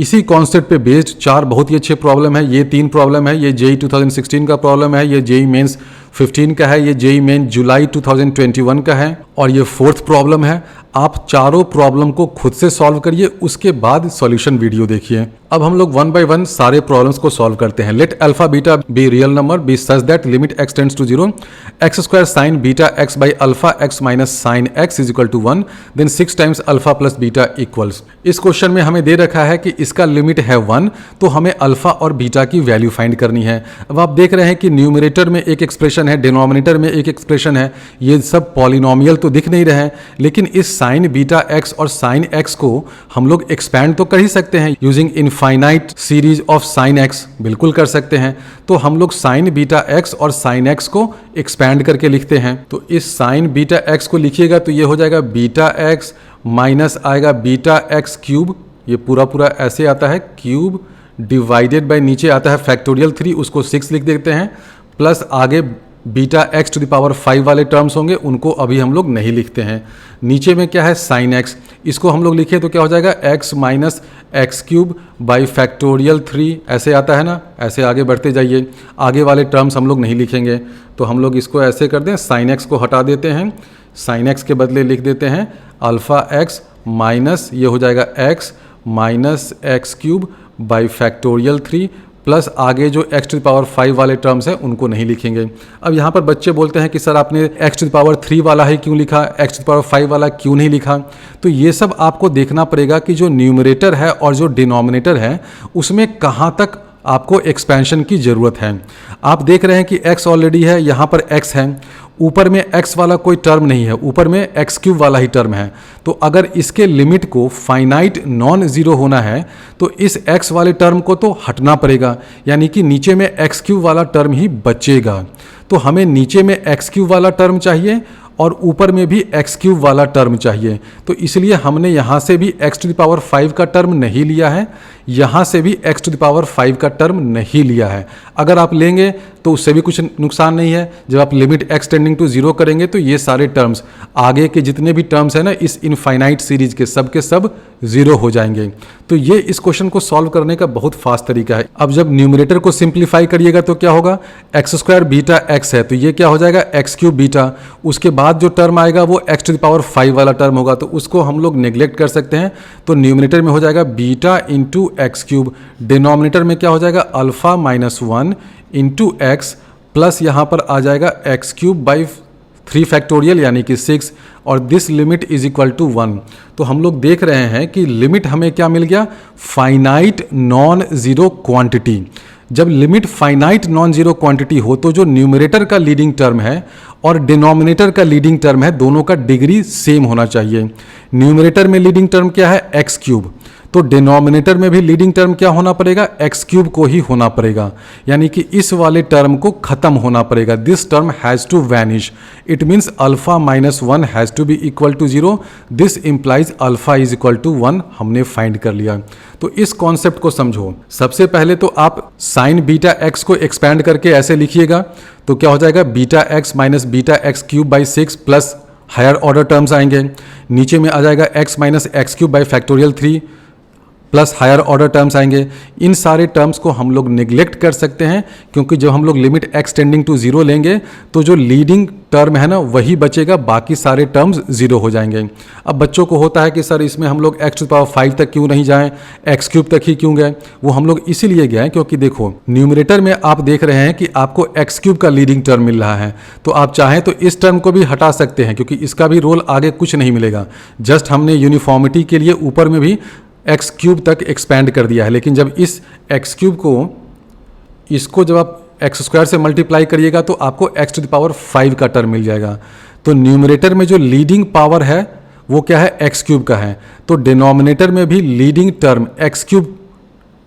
इसी कॉन्सेप्ट पे बेस्ड 4 बहुत ही अच्छे प्रॉब्लम है। ये 3 प्रॉब्लम है, ये जेई 2016 का प्रॉब्लम है, ये जेई मेंस 15 का है, ये जेई मेन जुलाई 2021 का है और ये 4th प्रॉब्लम है। आप चारों प्रॉब्लम को खुद से सॉल्व करिए, उसके बाद सॉल्यूशन वीडियो देखिए। अब हम लोग 1 बाय 1 सारे प्रॉब्लम्स को सॉल्व करते हैं। Let alpha beta be real number be such that limit x tends to 0 x square sine beta x by alpha x minus sine x is equal to 1 then 6 times alpha plus beta equals. इस question में हमें दे रखा है कि इसका limit है 1, तो हमें अल्फा और बीटा की वैल्यू फाइंड करनी है। अब आप देख रहे हैं कि न्यूमरेटर में एक एक्सप्रेशन है, डिनोमिनेटर में एक एक्सप्रेशन है, ये सब पॉलिनोमियल तो दिख नहीं रहे हैं, लेकिन इस साइन बीटा x और साइन x को हम लोग एक्सपैंड तो कर ही सकते हैं using infinite series of sine x, बिल्कुल कर सकते हैं। तो हम लोग साइन बीटा x और साइन x को एक्सपैंड करके लिखते हैं। तो इस साइन बीटा x को लिखिएगा तो ये हो जाएगा बीटा x माइनस आएगा बीटा x क्यूब, ये पूरा पूरा ऐसे आता है क्यूब डिवाइडेड बाय नीचे आता है फैक्टोरियल 3, उसको 6 लिख देते हैं, प्लस आगे beta x to the power 5 वाले टर्म्स होंगे, उनको अभी हम लोग नहीं लिखते हैं। नीचे में क्या है साइन x, इसको हम लोग लिखे तो क्या हो जाएगा x minus x cube by factorial 3, ऐसे आता है ना, ऐसे आगे बढ़ते जाइए। आगे वाले टर्म्स हम लोग नहीं लिखेंगे, तो हम लोग इसको ऐसे कर दें, साइन x को हटा देते हैं, साइन x के बदले लिख देते हैं अल्फा x माइनस ये हो जाएगा x minus x cube by factorial 3 plus आगे जो x टू द पावर 5 वाले टर्म्स हैं उनको नहीं लिखेंगे। अब यहाँ पर बच्चे बोलते हैं कि सर आपने x टू द पावर 3 वाला ही क्यों लिखा, x टू द पावर 5 वाला क्यों नहीं लिखा। तो ये सब आपको देखना पड़ेगा कि जो न्यूमरेटर है और जो डिनोमिनेटर है उसमें कहाँ तक आपको एक्सपेंशन की ज़रूरत है। आप देख रहे हैं कि x ऑलरेडी है, यहाँ पर x है, ऊपर में x वाला कोई टर्म नहीं है, ऊपर में x क्यूब वाला ही टर्म है। तो अगर इसके लिमिट को फाइनाइट नॉन ज़ीरो होना है तो इस x वाले टर्म को तो हटना पड़ेगा, यानी कि नीचे में x क्यूब वाला टर्म ही बचेगा। तो हमें नीचे में x क्यूब वाला टर्म चाहिए और ऊपर में भी x क्यूब वाला टर्म चाहिए। तो इसलिए हमने यहाँ से भी x टू द पावर 5 का टर्म नहीं लिया है, यहाँ से भी x टू द पावर 5 का टर्म नहीं लिया है। अगर आप लेंगे तो उससे भी कुछ नुकसान नहीं है। जब आप लिमिट x टेंडिंग टू 0 करेंगे तो ये सारे टर्म्स, आगे के जितने भी टर्म्स हैं ना इस इनफाइनाइट सीरीज के सब 0 हो जाएंगे। तो ये इस क्वेश्चन को सॉल्व करने का बहुत फास्ट तरीका है। अब जब न्यूमरेटर को सिंप्लीफाई करिएगा तो क्या होगा, एक्स स्क्वायर बीटा x है तो ये क्या हो जाएगा एक्स क्यूब बीटा, उसके बाद जो टर्म आएगा वो x टू द पावर 5 वाला टर्म होगा, तो उसको हम लोग नेग्लेक्ट कर सकते हैं। तो न्यूमरेटर में हो जाएगा beta into x cube, denominator में क्या हो जाएगा alpha minus 1 into x plus यहाँ पर आ जाएगा एक्स क्यूब बाई 3 फैक्टोरियल यानी कि 6 और this limit is equal to 1। तो हम लोग देख रहे हैं कि लिमिट हमें क्या मिल गया, फाइनाइट नॉन ज़ीरो क्वांटिटी। जब limit finite non zero quantity हो तो जो न्यूमरेटर का लीडिंग टर्म है और डिनोमिनेटर का लीडिंग टर्म है दोनों का डिग्री सेम होना चाहिए। न्यूमरेटर में लीडिंग टर्म क्या है एक्स क्यूब, तो डिनोमिनेटर में भी लीडिंग टर्म क्या होना पड़ेगा एक्स क्यूब को ही होना पड़ेगा, यानी कि इस वाले टर्म को खत्म होना पड़ेगा। This term has to vanish, it means alpha minus 1 has to be equal to 0, this implies alpha is equal to 1 हमने फाइंड कर लिया। तो इस कॉन्सेप्ट को समझो। सबसे पहले तो आप साइन बीटा एक्स को एक्सपैंड करके ऐसे लिखिएगा तो क्या हो जाएगा beta x minus beta x cube by 6 plus higher order terms आएंगे, नीचे में आ जाएगा x minus x cube by factorial 3 plus higher order terms आएंगे। इन सारे टर्म्स को हम लोग निगलेक्ट कर सकते हैं क्योंकि जब हम लोग लिमिट x टेंडिंग टू 0 लेंगे तो जो लीडिंग टर्म है ना वही बचेगा, बाकी सारे टर्म्स 0 हो जाएंगे। अब बच्चों को होता है कि सर इसमें हम लोग x टू द पावर 5 तक क्यों नहीं जाएं, x क्यूब तक ही क्यों गए। वो हम लोग इसीलिए गए क्योंकि देखो न्यूमरेटर में आप देख रहे हैं कि आपको x क्यूब का लीडिंग टर्म मिल रहा है, तो आप चाहें तो इस टर्म को भी हटा सकते हैं क्योंकि इसका भी रोल आगे कुछ नहीं मिलेगा। जस्ट हमने यूनिफॉर्मिटी के लिए ऊपर में भी एक्स क्यूब तक एक्सपैंड कर दिया है, लेकिन जब इस एक्स क्यूब को इसको जब आप एक्स स्क्वायर से मल्टीप्लाई करिएगा तो आपको एक्स टू द पावर 5 का टर्म मिल जाएगा। तो न्यूमरेटर में जो लीडिंग पावर है वो क्या है एक्स क्यूब का है, तो डिनोमिनेटर में भी leading term x cube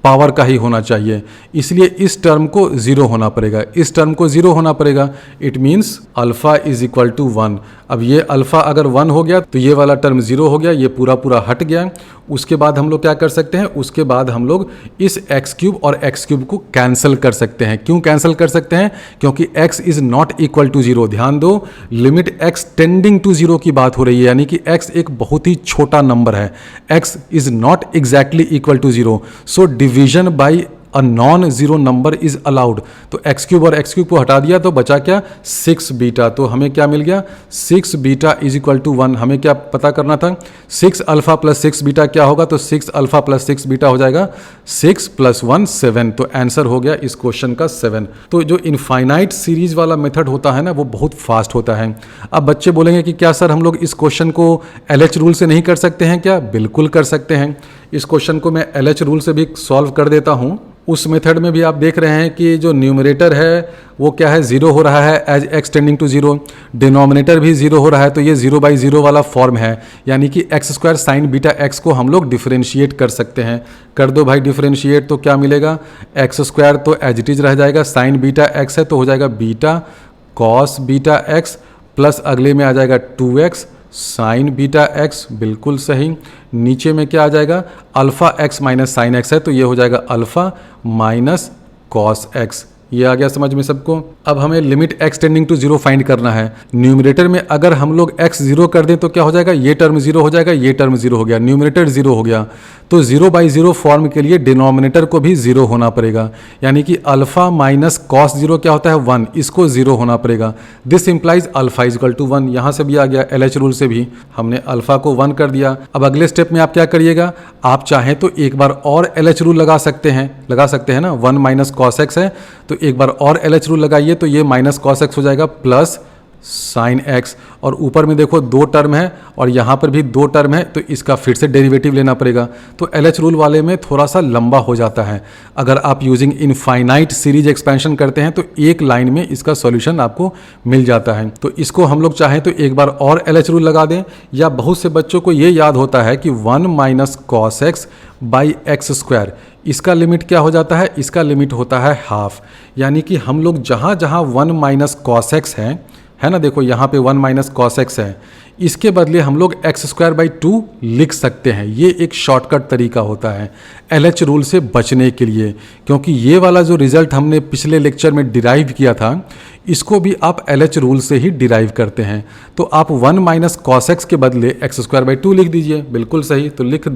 power का ही होना चाहिए, इसलिए इस टर्म को 0 होना पड़ेगा, इस टर्म को 0 होना पड़ेगा। It means alpha is equal to 1। अब ये अल्फा अगर 1 हो गया तो ये वाला टर्म 0 हो गया, ये पूरा पूरा हट गया। उसके बाद हम लोग क्या कर सकते हैं, उसके बाद हम लोग इस एक्स क्यूब और एक्स क्यूब को कैंसिल कर सकते हैं। क्यों कैंसिल कर सकते हैं, क्योंकि x is not equal to 0। ध्यान दो, लिमिट x टेंडिंग टू 0 की बात हो रही है, यानी कि x एक बहुत ही छोटा नंबर है, x is not exactly equal to 0। So division by a non zero number is allowed. तो एक्स क्यूब और एक्स क्यूब को हटा दिया तो बचा क्या, 6 बीटा। तो हमें क्या मिल गया, 6 बीटा इज इक्वल टू 1। हमें क्या पता करना था, 6 अल्फा प्लस 6 बीटा क्या होगा, तो 6 अल्फा प्लस 6 बीटा हो जाएगा 6 प्लस 1 7। तो आंसर हो गया इस क्वेश्चन का 7। तो जो इनफाइनाइट सीरीज वाला मेथड होता है ना, वो बहुत फास्ट होता है। अब बच्चे बोलेंगे कि क्या सर हम लोग इस क्वेश्चन को LH रूल से नहीं कर सकते हैं क्या, बिल्कुल कर सकते हैं। इस क्वेश्चन को मैं LH रूल से भी सॉल्व कर देता हूँ। उस मेथड में भी आप देख रहे हैं कि जो न्यूमरेटर है वो क्या है, 0 हो रहा है as x tending to 0, denominator भी 0 हो रहा है, तो ये 0/0 वाला फॉर्म है, यानी कि x square sine beta x को हम लोग डिफरेंशिएट कर सकते हैं। कर दो भाई डिफरेंशिएट, तो क्या मिलेगा, एक्स स्क्वायर तो एज इट इज रह जाएगा, साइन बीटा x है तो हो जाएगा beta cos beta x, plus अगले में आ जाएगा 2x साइन बीटा x, बिल्कुल सही। नीचे में क्या आ जाएगा, alpha x minus sine x है तो ये हो जाएगा अल्फा माइनस कॉस x। ये आ गया समझ में सबको। अब हमें limit x tending to 0 find करना है। न्यूमरेटर में अगर हम लोग x 0 कर दें तो क्या हो जाएगा, ये टर्म 0 हो जाएगा, ये टर्म 0 हो गया, न्यूमरेटर 0 हो गया। तो 0/0 फॉर्म के लिए डिनोमिनेटर को भी 0 होना पड़ेगा, यानी कि अल्फा माइनस कॉस 0 क्या होता है 1, इसको 0 होना पड़ेगा। This implies alpha is equal to 1। यहाँ से भी आ गया, LH रूल से भी हमने अल्फा को 1 कर दिया। अब अगले स्टेप में आप क्या करिएगा, आप चाहें तो एक बार और LH रूल लगा सकते हैं ना, 1 माइनस कॉस एक्स है तो एक बार और LH रूल लगाइए, तो ये माइनस कॉस एक्स हो जाएगा प्लस साइन एक्स, और ऊपर में देखो 2 टर्म है और यहाँ पर भी 2 टर्म है, तो इसका फिर से डेरिवेटिव लेना पड़ेगा। तो LH रूल वाले में थोड़ा सा लंबा हो जाता है। अगर आप यूजिंग इनफाइनाइट सीरीज एक्सपेंशन करते हैं तो एक लाइन में इसका सॉल्यूशन आपको मिल जाता है। तो इसको हम लोग चाहें तो एक बार और LH रूल लगा दें, या बहुत से बच्चों को ये याद होता है कि 1 minus cos x by x square, इसका लिमिट क्या हो जाता है, इसका लिमिट होता है हाफ। यानी कि हम लोग जहाँ जहाँ 1 माइनस कॉस एक्स है ना, देखो यहाँ पे 1 माइनस कॉस एक्स है, इसके बदले हम लोग एक्स स्क्वायर बाई 2 लिख सकते हैं। ये एक शॉर्टकट तरीका होता है LH रूल से बचने के लिए, क्योंकि ये वाला जो रिजल्ट हमने पिछले लेक्चर में डिराइव किया था, इसको भी आप LH रूल से ही डिराइव करते हैं। तो आप 1 माइनस कॉस एक्स के बदले एक्स स्क्वायर बाई 2 लिख दीजिए, बिल्कुल सही। तो लिख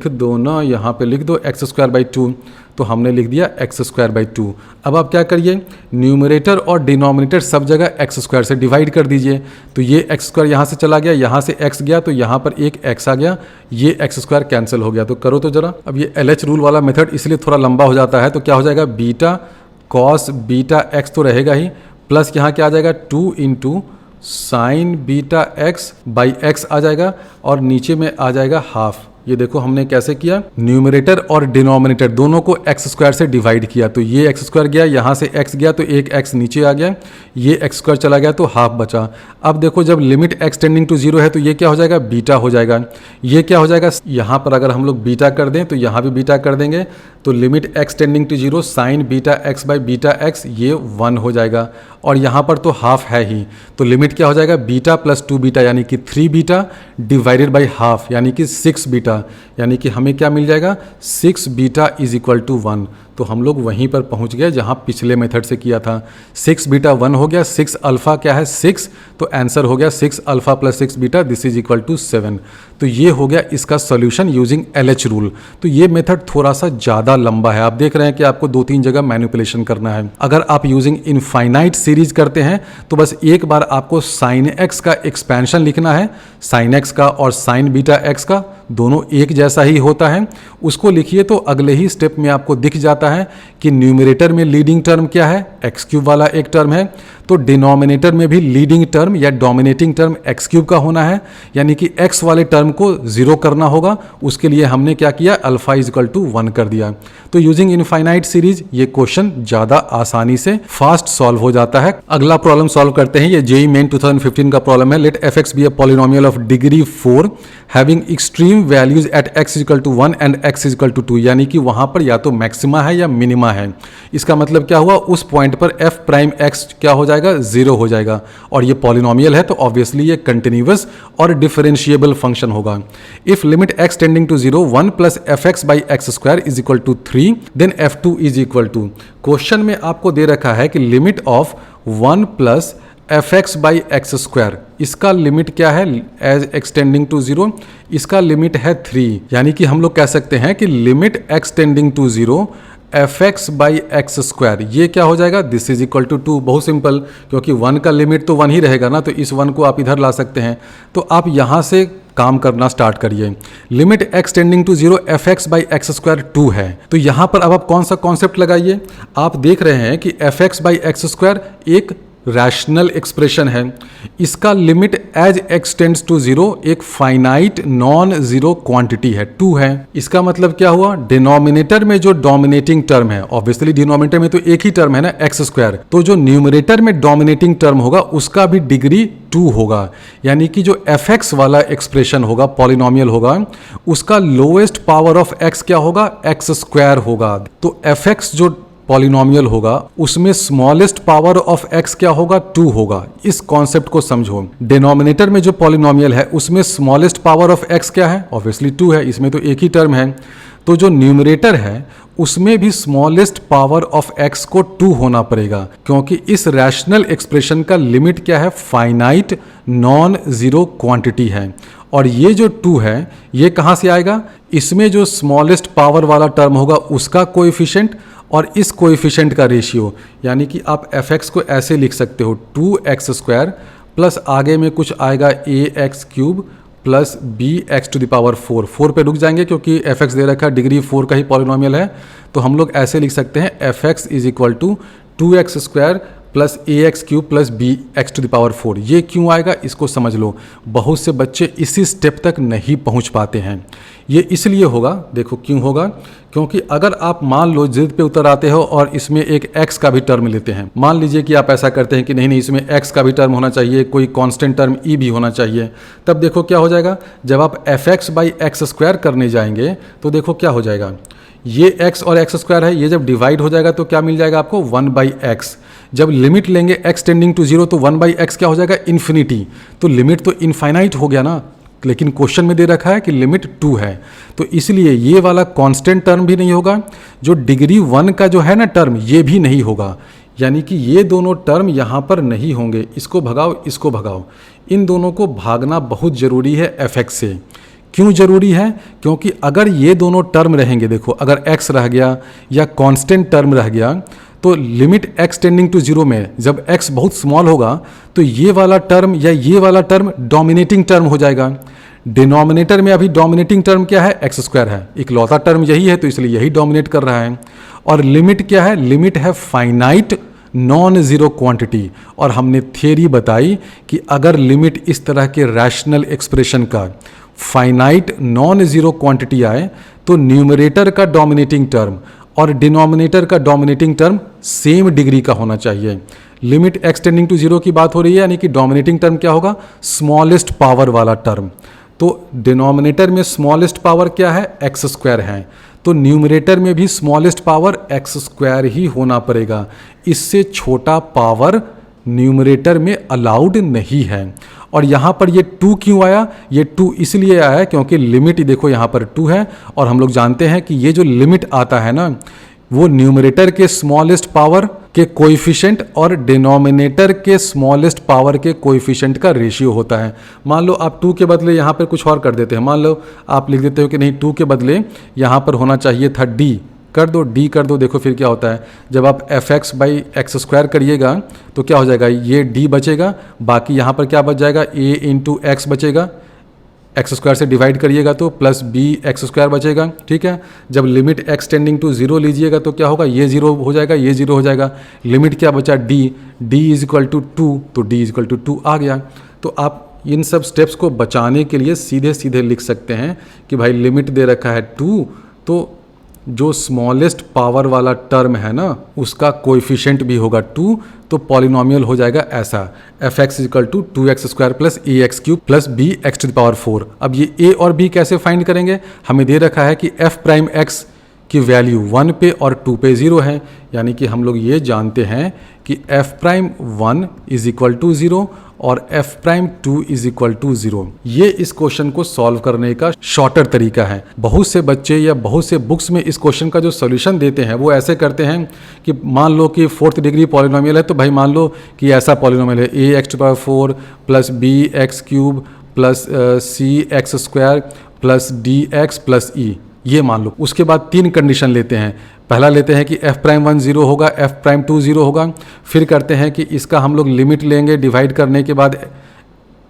दो ना, यहाँ पे लिख दो एक्स स्क्वायर बाई 2, तो हमने लिख दिया एक्स स्क्वायर बाई 2। अब आप क्या करिए, न्यूमरेटर और डिनोमिनेटर सब जगह एक्स स्क्वायर से डिवाइड कर दीजिए। तो ये एक्स स्क्वायर यहाँ से चला गया, यहाँ से एक्स गया, तो यहाँ पर एक एक्स आ गया, ये एक्स स्क्वायर कैंसिल हो गया। तो करो तो जरा। अब ये LH रूल वाला मेथड इसलिए थोड़ा लंबा हो जाता है, तो क्या हो जाएगा, बीटा कॉस बीटा एक्स तो रहेगा ही, प्लस यहाँ क्या आ जाएगा 2 into sine beta x by x आ जाएगा, और नीचे में आ जाएगा हाफ। ये देखो हमने कैसे किया, न्यूमरेटर और डिनोमिनेटर दोनों को एक्स स्क्वायर से डिवाइड किया। तो ये एक्स स्क्वायर गया, यहाँ से एक्स गया तो एक एक्स नीचे आ गया, ये एक्स स्क्वायर चला गया तो हाफ बचा। अब देखो जब लिमिट एक्स टेंडिंग टू 0 है तो ये क्या हो जाएगा, बीटा हो जाएगा। ये क्या हो जाएगा, यहाँ पर अगर हम लोग बीटा कर दें तो यहाँ भी बीटा कर देंगे, तो limit x tending to 0 sine beta x by beta x, ये 1 हो जाएगा। और यहाँ पर तो हाफ है ही, तो लिमिट क्या हो जाएगा, बीटा प्लस 2 बीटा यानी कि 3 बीटा डिवाइडेड बाई हाफ यानी कि 6 बीटा, यानी कि हमें क्या मिल जाएगा, 6 बीटा इज इक्वल टू 1। तो हम लोग वहीं पर पहुंच गए जहां पिछले मेथड से किया था। 6 बीटा 1 हो गया, 6 अल्फा क्या है 6, तो आंसर हो गया 6 alpha plus 6 beta, this is equal to 7। तो ये हो गया इसका सॉल्यूशन यूजिंग LH रूल। तो ये मेथड थोड़ा सा ज़्यादा लंबा है, आप देख रहे हैं कि आपको 2-3 जगह मैनिपुलेशन करना है। अगर आप यूजिंग इनफाइनाइट सीरीज करते हैं तो बस एक बार आपको साइन एक्स का एक्सपेंशन लिखना है, साइन एक्स का और साइन बीटा एक्स का दोनों एक जैसा ही होता है, उसको लिखिए तो अगले ही स्टेप में आपको दिख जाता है कि न्यूमरेटर में लीडिंग टर्म क्या है, एक्स क्यूब वाला एक टर्म है, तो डिनोमिनेटर में भी लीडिंग टर्म या डोमिनेटिंग टर्म एक्स क्यूब का होना है, यानी कि एक्स वाले टर्म को जीरो करना होगा। उसके लिए हमने क्या किया, अल्फा इज इक्वल टू 1 कर दिया। तो यूजिंग इनफाइनाइट सीरीज ये क्वेश्चन ज़्यादा आसानी से फास्ट सॉल्व हो जाता है। अगला प्रॉब्लम सॉल्व करते हैं। ये जेईई मेन 2015 का प्रॉब्लम है। Let f x be a polynomial of degree 4 having extreme values at x is equal to 1 and x is equal to 2, यानी कि वहां पर या तो मैक्सिमा है या मिनिमा है। इसका मतलब क्या हुआ, उस पॉइंट पर एफ प्राइम एक्स क्या हो जाएगा, 0 हो जाएगा। और ये पॉलिनोमियल है तो ऑब्वियसली ये कंटिन्यूअस और डिफरेंशिएबल फंक्शन होगा। If limit x tending to 0 1 plus f x by x square is equal to 3 then f2 is equal to, question में आपको दे रखा है कि limit of 1 plus f x by x square, इसका limit क्या है, एज एक्सटेंडिंग टू 0, इसका लिमिट है 3, यानी कि हम लोग कह सकते हैं कि limit x tending to 0 f x by x square, ये क्या हो जाएगा, दिस इज इक्वल टू 2। बहुत सिंपल, क्योंकि 1 का लिमिट तो 1 ही रहेगा ना, तो इस 1 को आप इधर ला सकते हैं। तो आप यहाँ से काम करना स्टार्ट करिए। Limit x tending to 0 f x by x square 2 है, तो यहाँ पर अब आप कौन सा कॉन्सेप्ट लगाइए। आप देख रहे हैं कि F x by x square एक रैशनल एक्सप्रेशन है, इसका लिमिट एज एक्सटेंड्स टू 0 एक फाइनाइट नॉन जीरो क्वांटिटी है, 2 है। इसका मतलब क्या हुआ, डिनोमिनेटर में जो डोमिनेटिंग टर्म है, ऑब्वियसली डिनोमिनेटर में तो एक ही टर्म है ना, एक्स स्क्वायर, तो जो न्यूमरेटर में डोमिनेटिंग टर्म होगा उसका भी डिग्री 2 होगा, यानी कि जो एफ एक्स वाला एक्सप्रेशन होगा, पॉलिनोमियल होगा, उसका लोएस्ट पावर ऑफ एक्स क्या होगा, एक्स स्क्वायर होगा। तो एफ एक्स जो पॉलिनोमियल होगा उसमें स्मॉलेस्ट पावर ऑफ एक्स क्या होगा, 2 होगा। इस कॉन्सेप्ट को समझो। डिनोमिनेटर में जो पॉलिनोमियल है उसमें स्मॉलेस्ट पावर ऑफ एक्स क्या है, ऑब्वियसली 2 है, इसमें तो एक ही टर्म है। तो जो न्यूमरेटर है उसमें भी स्मॉलेस्ट पावर ऑफ एक्स को 2 होना पड़ेगा, क्योंकि इस रैशनल एक्सप्रेशन का लिमिट क्या है, फाइनाइट नॉन जीरो क्वांटिटी है। और ये जो 2 है ये कहाँ से आएगा, इसमें जो स्मॉलेस्ट पावर वाला टर्म होगा उसका कोएफिशिएंट और इस कोएफिशिएंट का रेशियो, यानी कि आप एफ एक्स को ऐसे लिख सकते हो 2x स्क्वायर प्लस आगे में कुछ आएगा ax cube plus bx to the power 4। 4 पे रुक जाएंगे क्योंकि एफ एक्स दे रखा है, डिग्री 4 का ही पॉलिनोमियल है, तो हम लोग ऐसे लिख सकते हैं f x is equal to 2x square plus ax cube plus bx to the power 4। ये क्यों आएगा इसको समझ लो। बहुत से बच्चे इसी स्टेप तक नहीं पहुंच पाते हैं। ये इसलिए होगा, देखो क्यों होगा, क्योंकि अगर आप मान लो जिद पे उतर आते हो और इसमें एक x का भी टर्म लेते हैं, मान लीजिए कि आप ऐसा करते हैं कि नहीं इसमें x का भी टर्म होना चाहिए, कोई कांस्टेंट टर्म e भी होना चाहिए, तब देखो क्या हो जाएगा, जब आप F x by x square करने जाएंगे तो देखो क्या हो जाएगा, ये x और x स्क्वायर है, ये जब डिवाइड हो जाएगा तो क्या मिल जाएगा आपको, 1 बाई एक्स। जब लिमिट लेंगे x टेंडिंग टू 0 तो 1 बाई एक्स क्या हो जाएगा, इन्फिनिटी। तो लिमिट तो इनफाइनाइट हो गया ना, लेकिन क्वेश्चन में दे रखा है कि लिमिट 2 है, तो इसलिए ये वाला कांस्टेंट टर्म भी नहीं होगा, जो डिग्री 1 का जो है ना टर्म ये भी नहीं होगा, यानी कि ये दोनों टर्म यहाँ पर नहीं होंगे। इसको भगाओ, इसको भगाओ, इन दोनों को भागना बहुत ज़रूरी है एफ एक्स से। क्यों जरूरी है, क्योंकि अगर ये दोनों टर्म रहेंगे, देखो अगर x रह गया या कांस्टेंट टर्म रह गया, तो लिमिट x टेंडिंग टू 0 में जब x बहुत स्मॉल होगा तो ये वाला टर्म या ये वाला टर्म डोमिनेटिंग टर्म हो जाएगा। डिनोमिनेटर में अभी डोमिनेटिंग टर्म क्या है, एक्स स्क्वायर है, इकलौता टर्म यही है, तो इसलिए यही डोमिनेट कर रहा है। और लिमिट क्या है, लिमिट है फाइनाइट नॉन जीरो क्वांटिटी। और हमने थियरी बताई कि अगर लिमिट इस तरह के रैशनल एक्सप्रेशन का फाइनाइट नॉन जीरो क्वांटिटी आए तो न्यूमरेटर का डोमिनेटिंग टर्म और डिनोमिनेटर का डोमिनेटिंग टर्म सेम डिग्री का होना चाहिए। लिमिट एक्स टेंडिंग टू 0 की बात हो रही है, यानी कि डोमिनेटिंग टर्म क्या होगा, स्मॉलेस्ट पावर वाला टर्म। तो डिनोमिनेटर में स्मॉलेस्ट पावर क्या है, एक्स स्क्वायर है, तो न्यूमरेटर में भी स्मॉलेस्ट पावर एक्स स्क्वायर ही होना पड़ेगा। इससे छोटा पावर न्यूमरेटर में अलाउड नहीं है। और यहाँ पर ये 2 क्यों आया, ये 2 इसलिए आया क्योंकि लिमिट देखो यहाँ पर 2 है, और हम लोग जानते हैं कि ये जो लिमिट आता है ना वो न्यूमरेटर के स्मॉलेस्ट पावर के कोएफिशिएंट और डिनोमिनेटर के स्मॉलेस्ट पावर के कोएफिशिएंट का रेशियो होता है। मान लो आप 2 के बदले यहाँ पर कुछ और कर देते हैं, मान लो आप लिख देते हो कि नहीं 2 के बदले यहाँ पर होना चाहिए था d, कर दो d कर दो, देखो फिर क्या होता है, जब आप F x by x square करिएगा तो क्या हो जाएगा, ये d बचेगा, बाकी यहाँ पर क्या बच जाएगा, a इंटू एक्स बचेगा, एक्स स्क्वायर से डिवाइड करिएगा तो प्लस बी एक्स स्क्वायर बचेगा, ठीक है। जब limit x tending to zero लीजिएगा तो क्या होगा, ये जीरो हो जाएगा, ये जीरो हो जाएगा। लिमिट क्या बचा, d, d is equal to 2, तो डी इज इक्वल टू 2 आ गया। तो आप इन सब स्टेप्स को बचाने के लिए सीधे सीधे लिख सकते हैं कि भाई लिमिट दे रखा है 2, तो जो स्मॉलेस्ट पावर वाला टर्म है ना उसका कोएफिशिएंट भी होगा 2, तो पॉलिनोमियल हो जाएगा ऐसा, f x equal to 2x square plus a x cube plus B x to the power 4। अब ये ए और बी कैसे फाइंड करेंगे, हमें दे रखा है कि एफ प्राइम एक्स की वैल्यू 1 पे और 2 पे 0 है, यानी कि हम लोग ये जानते हैं कि f prime 1 is equal to 0 और f prime 2 is equal to 0। ये इस क्वेश्चन को सॉल्व करने का शॉर्टर तरीका है। बहुत से बच्चे या बहुत से बुक्स में इस क्वेश्चन का जो सॉल्यूशन देते हैं वो ऐसे करते हैं कि मान लो कि 4th डिग्री पॉलिनोमियल है, तो भाई मान लो कि ऐसा पॉलिनोमियल है A X to power 4 plus B x cube plus C X square plus D X plus E, ये मान लो। उसके बाद 3 कंडीशन लेते हैं। पहला लेते हैं कि एफ प्राइम 1 0 होगा, एफ प्राइम 2 0 होगा। फिर करते हैं कि इसका हम लोग लिमिट लेंगे डिवाइड करने के बाद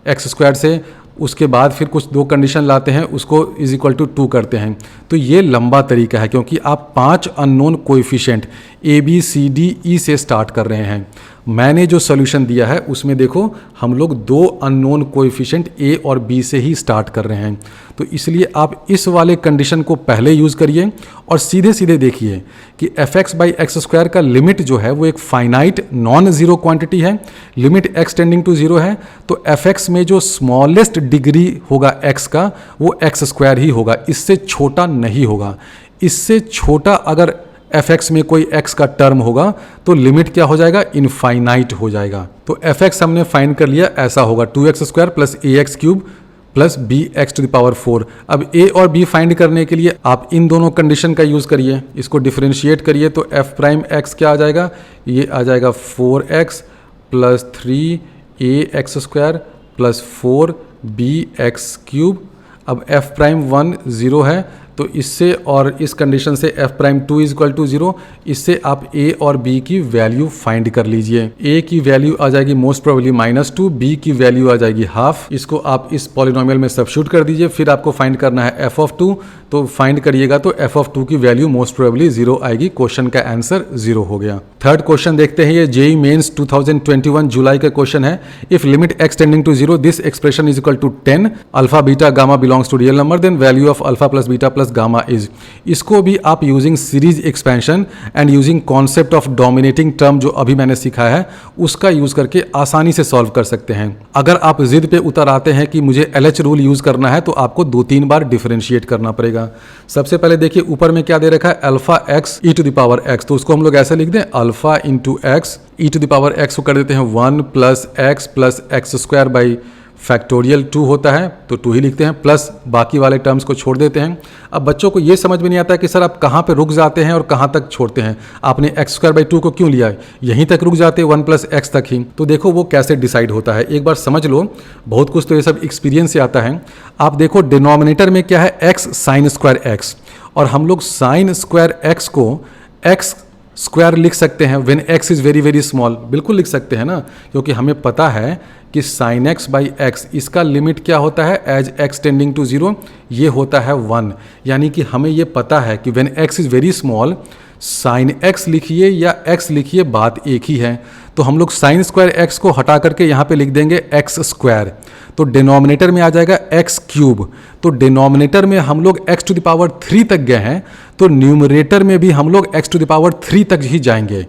एक्स स्क्वायर से, उसके बाद फिर कुछ 2 कंडीशन लाते हैं, उसको इज इक्वल टू 2 करते हैं। तो ये लंबा तरीका है क्योंकि आप 5 unknown coefficient a b c d e से स्टार्ट कर रहे हैं। मैंने जो सोल्यूशन दिया है उसमें देखो हम लोग 2 अननोन कोएफिशिएंट ए और बी से ही स्टार्ट कर रहे हैं, तो इसलिए आप इस वाले कंडीशन को पहले यूज़ करिए और सीधे सीधे देखिए कि F x by x square का लिमिट जो है वो एक फाइनाइट नॉन ज़ीरो क्वांटिटी है। लिमिट एक्स टेंडिंग टू 0 है, तो एफ एक्स में जो स्मॉलेस्ट डिग्री होगा एक्स का वो एक्स स्क्वायर ही होगा, इससे छोटा नहीं होगा। इससे छोटा अगर एफ एक्स में कोई एक्स का टर्म होगा तो लिमिट क्या हो जाएगा, इनफाइनाइट हो जाएगा। तो एफ एक्स हमने फाइंड कर लिया, ऐसा होगा 2x square plus a x cube plus B x to the power 4। अब ए और बी फाइंड करने के लिए आप इन दोनों कंडीशन का यूज़ करिए, इसको डिफरेंशिएट करिए, तो एफ प्राइम एक्स क्या आ जाएगा, ये आ जाएगा 4x plus 3 x square plus 4 b x cube. अब एफ प्राइम 1 0 है, तो इससे और इस कंडीशन से f prime 2 is equal to 0, इससे आप ए और बी की वैल्यू फाइंड कर लीजिए। ए की वैल्यू आ जाएगी मोस्ट प्रोबेबली -2, बी की वैल्यू आ जाएगी हाफ। इसको आप इस पॉलिनोमियल में सब्स्टिट्यूट कर दीजिए। फिर आपको फाइंड करना है एफ ऑफ 2, तो फाइंड करिएगा तो एफ ऑफ 2 की वैल्यू मोस्ट प्रोबेबली 0 आएगी। क्वेश्चन का आंसर 0 हो गया। थर्ड क्वेश्चन देखते हैं, ये जेई मेंस 2021 जुलाई का क्वेश्चन है। If limit x tending to 0 this expression is equal to 10 alpha beta gamma belongs to real number, then value of alpha plus beta plus gamma is. इसको भी आप using series expansion and using concept of dominating term जो अभी मैंने सिखाया है उसका use करके आसानी से सॉल्व कर सकते हैं। अगर आप जिद पे उतर आते हैं कि मुझे LH रूल यूज करना है तो आपको 2-3 बार डिफरेंशिएट करना पड़ेगा। सबसे पहले देखिए ऊपर में क्या दे रखा है, alpha x e to the power x, तो उसको हम लोग ऐसे लिख दें alpha into x e to the power x को कर देते हैं 1 plus x square by factorial 2 होता है तो 2 ही लिखते हैं, प्लस बाकी वाले टर्म्स को छोड़ देते हैं। अब बच्चों को ये समझ में नहीं आता कि सर आप कहाँ पे रुक जाते हैं और कहाँ तक छोड़ते हैं, आपने एक्स स्क्वायर बाई 2 को क्यों लिया है, यहीं तक रुक जाते हैं 1 प्लस एक्स तक ही। तो देखो वो कैसे डिसाइड होता है, एक बार समझ लो, बहुत कुछ तो ये सब एक्सपीरियंस से आता है। आप देखो डिनोमिनेटर में क्या है, एक्स साइन स्क्वायर एक्स, और हम लोग साइन स्क्वायर एक्स को एक्स स्क्वायर लिख सकते हैं when x is very very small, बिल्कुल लिख सकते हैं ना, क्योंकि हमें पता है कि साइन एक्स बाई एक्स इसका लिमिट क्या होता है एज एक्स टेंडिंग टू 0, ये होता है 1। यानी कि हमें ये पता है कि when x is very small sine x लिखिए या एक्स लिखिए बात एक ही है। तो हम लोग साइन स्क्वायर एक्स को हटा करके यहाँ पे लिख देंगे एक्स स्क्वायर, तो डिनोमिनेटर में आ जाएगा एक्स क्यूब। तो डिनोमिनेटर में हम लोग एक्स टू द पावर 3 तक गए हैं, तो न्यूमरेटर में भी हम लोग एक्स टू द पावर 3 तक ही जाएंगे।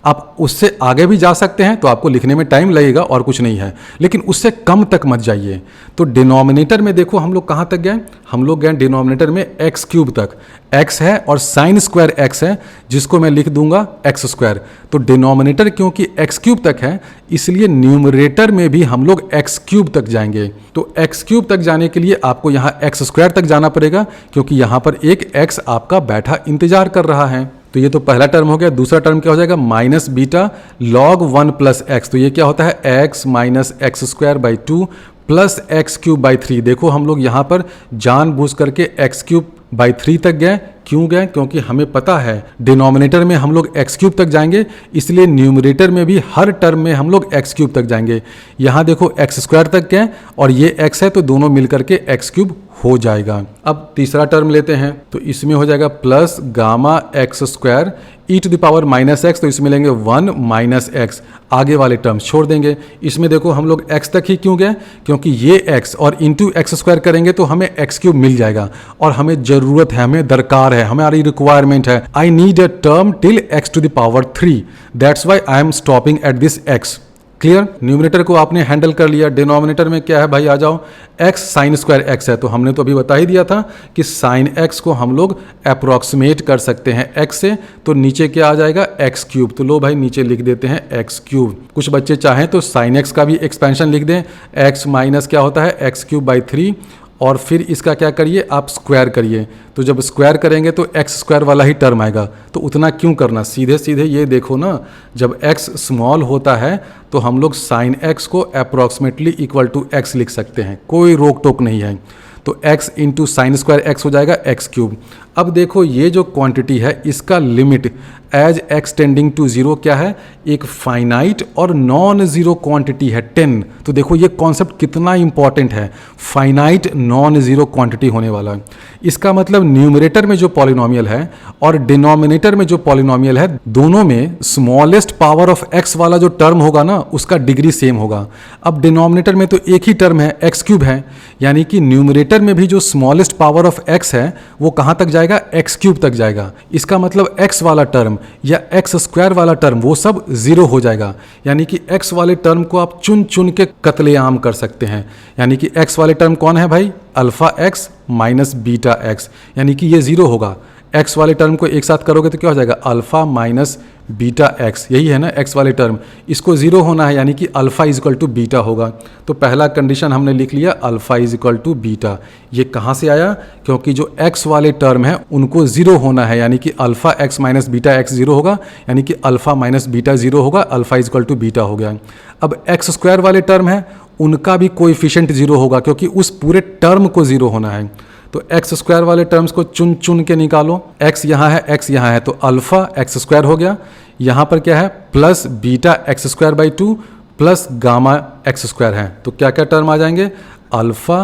आप उससे आगे भी जा सकते हैं तो आपको लिखने में टाइम लगेगा और कुछ नहीं है, लेकिन उससे कम तक मत जाइए। तो डिनोमिनेटर में देखो हम लोग कहाँ तक गए, हम लोग गए डिनोमिनेटर में एक्स क्यूब तक, एक्स है और साइन स्क्वायर एक्स है जिसको मैं लिख दूंगा एक्स स्क्वायर। तो डिनोमिनेटर क्योंकि एक्स क्यूब तक है इसलिए न्यूमरेटर में भी हम लोग एक्स क्यूब तक जाएंगे। तो एक्स क्यूब तक जाने के लिए आपको यहाँ एक्स स्क्वायर तक जाना पड़ेगा क्योंकि यहाँ पर एक एक्स आपका बैठा इंतजार कर रहा है। तो ये तो पहला टर्म हो गया। दूसरा टर्म क्या हो जाएगा, minus beta log 1 plus x, तो ये क्या होता है x minus x square by 2 plus x cube by 3। देखो हम लोग यहाँ पर जानबूझ करके एक्स क्यूब बाई 3 तक गए। क्यों गए? क्योंकि हमें पता है डिनोमिनेटर में हम लोग एक्स क्यूब तक जाएंगे, इसलिए न्यूमरेटर में भी हर टर्म में हम लोग एक्स क्यूब तक जाएंगे। यहाँ देखो एक्स स्क्वायर तक गए और ये एक्स है तो दोनों मिलकर के एक्स क्यूब हो जाएगा। अब तीसरा टर्म लेते हैं तो इसमें हो जाएगा plus gamma x square e to the power minus x, तो इसमें लेंगे 1 माइनस एक्स, आगे वाले टर्म्स छोड़ देंगे। इसमें देखो हम लोग x तक ही क्यों गए? क्योंकि ये x और इंटू एक्स स्क्वायर करेंगे तो हमें एक्स क्यूब मिल जाएगा और हमें ज़रूरत है, हमें दरकार है, हमारी रिक्वायरमेंट है। I need a term till x to the power 3, that's why I am stopping at this x। Clear? Numerator को आपने हैंडल कर लिया। डिनोमिनेटर में क्या है भाई? आ जाओ, x साइन स्क्वायर x है, तो हमने तो अभी बता ही दिया था कि साइन x को हम लोग अप्रोक्सीमेट कर सकते हैं x से, तो नीचे क्या आ जाएगा? x cube. तो लो भाई नीचे लिख देते हैं x क्यूब। कुछ बच्चे चाहें तो साइन x का भी एक्सपेंशन लिख दें, x माइनस क्या होता है? x क्यूब बाई 3, और फिर इसका क्या करिए आप? स्क्वायर करिए। तो जब स्क्वायर करेंगे तो एक्स स्क्वायर वाला ही टर्म आएगा, तो उतना क्यों करना, सीधे सीधे ये देखो ना, जब x स्मॉल होता है तो हम लोग साइन x को अप्रॉक्सीमेटली इक्वल टू x लिख सकते हैं, कोई रोक टोक नहीं है। तो x into sine square x हो जाएगा एक्स क्यूब। अब देखो ये जो क्वांटिटी है इसका limit as x tending to 0 क्या है? एक फाइनाइट और नॉन ज़ीरो क्वांटिटी है 10। तो देखो ये कॉन्सेप्ट कितना इंपॉर्टेंट है, फाइनाइट नॉन ज़ीरो क्वांटिटी होने वाला है। इसका मतलब न्यूमरेटर में जो पॉलिनोमियल है और डिनोमिनेटर में जो पॉलिनोमियल है, दोनों में स्मॉलेस्ट पावर ऑफ x वाला जो टर्म होगा ना उसका डिग्री सेम होगा। अब डिनोमिनेटर में तो एक ही टर्म है, x क्यूब है, यानी कि न्यूमरेटर में भी जो स्मॉलेस्ट पावर ऑफ x है वो कहाँ तक जाएगा? x क्यूब तक जाएगा। इसका मतलब x वाला टर्म या एक्स स्क्वायर वाला टर्म वो सब 0 हो जाएगा, यानी कि x वाले टर्म को आप चुन चुन के कत्लेआम कर सकते हैं। यानी कि x वाले टर्म कौन है भाई? Alpha x minus beta x, यानी कि ये 0 होगा। x वाले टर्म को एक साथ करोगे तो क्या हो जाएगा? अल्फा माइनस बीटा x, यही है ना x वाले टर्म, इसको 0 होना है, यानी कि alpha is equal to beta होगा। तो पहला कंडीशन हमने लिख लिया alpha is equal to beta. ये कहाँ से आया? क्योंकि जो x वाले टर्म है उनको 0 होना है, यानी कि alpha x minus beta x 0 होगा, यानी कि अल्फा माइनस बीटा 0 होगा, alpha is equal to beta हो गया। अब x स्क्वायर वाले टर्म है उनका भी कोएफिशिएंट 0 होगा, क्योंकि उस पूरे टर्म को 0 होना है। तो एक्स स्क्वायर वाले टर्म्स को चुन चुन के निकालो, x यहाँ है, x यहाँ है, तो अल्फा एक्स स्क्वायर हो गया। यहाँ पर क्या है? Plus beta x square by 2 plus gamma x square है, तो क्या क्या टर्म आ जाएंगे? Alpha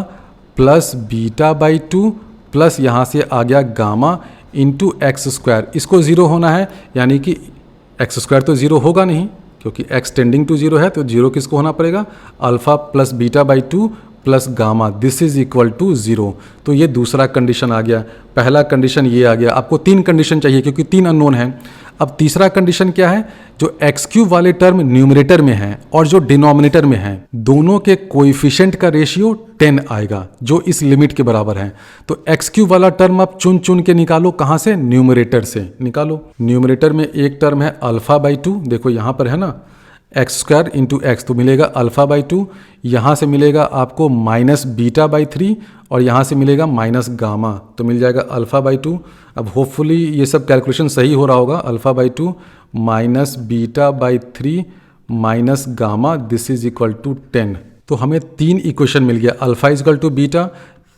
plus beta by 2 plus यहाँ से आ गया गामा इंटू एक्स स्क्वायर। इसको 0 होना है, यानी कि एक्स स्क्वायर तो 0 होगा नहीं, क्योंकि x टेंडिंग टू 0 है, तो 0 किसको होना पड़ेगा? Alpha plus beta by 2 plus gamma, this is equal to 0। तो ये दूसरा कंडीशन आ गया। पहला कंडीशन ये आ गया। आपको 3 कंडीशन चाहिए क्योंकि 3 अननोन हैं। अब तीसरा कंडीशन क्या है? जो एक्स क्यूब वाले टर्म न्यूमरेटर में है और जो डिनोमिनेटर में है, दोनों के कोएफिशिएंट का रेशियो 10 आएगा, जो इस लिमिट के बराबर है। तो एक्स क्यूब वाला टर्म आप चुन चुन के निकालो, कहाँ से? न्यूमरेटर से निकालो। न्यूमरेटर में एक टर्म है अल्फा बाई 2, देखो यहाँ पर है ना, एक्स स्क्वायर इंटू एक्स, तो मिलेगा अल्फा बाई 2, यहाँ से मिलेगा आपको माइनस बीटा बाई 3 और यहाँ से मिलेगा माइनस गामा, तो मिल जाएगा अल्फा बाई 2। अब होपफुली ये सब कैलकुलेशन सही हो रहा होगा। Alpha by 2 minus beta by 3 minus gamma, this is equal to 10। तो हमें 3 इक्वेशन मिल गया, alpha is equal to beta,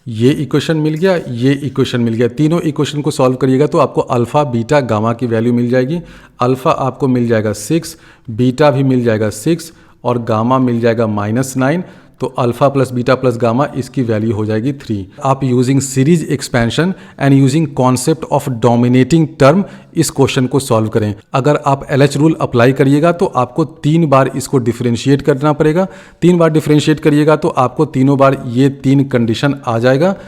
ये इक्वेशन मिल गया, ये इक्वेशन मिल गया। तीनों इक्वेशन को सॉल्व करिएगा तो आपको अल्फा बीटा गामा की वैल्यू मिल जाएगी। अल्फा आपको मिल जाएगा 6, बीटा भी मिल जाएगा 6 और गामा मिल जाएगा -9। तो alpha plus beta plus gamma इसकी वैल्यू हो जाएगी 3। आप using series expansion and using concept of dominating term इस क्वेश्चन को सॉल्व करें। अगर आप LH रूल अप्लाई करिएगा तो आपको 3 बार इसको डिफरेंशिएट करना पड़ेगा। 3 बार डिफरेंशिएट करिएगा तो आपको तीनों बार ये 3 कंडीशन आ जाएगा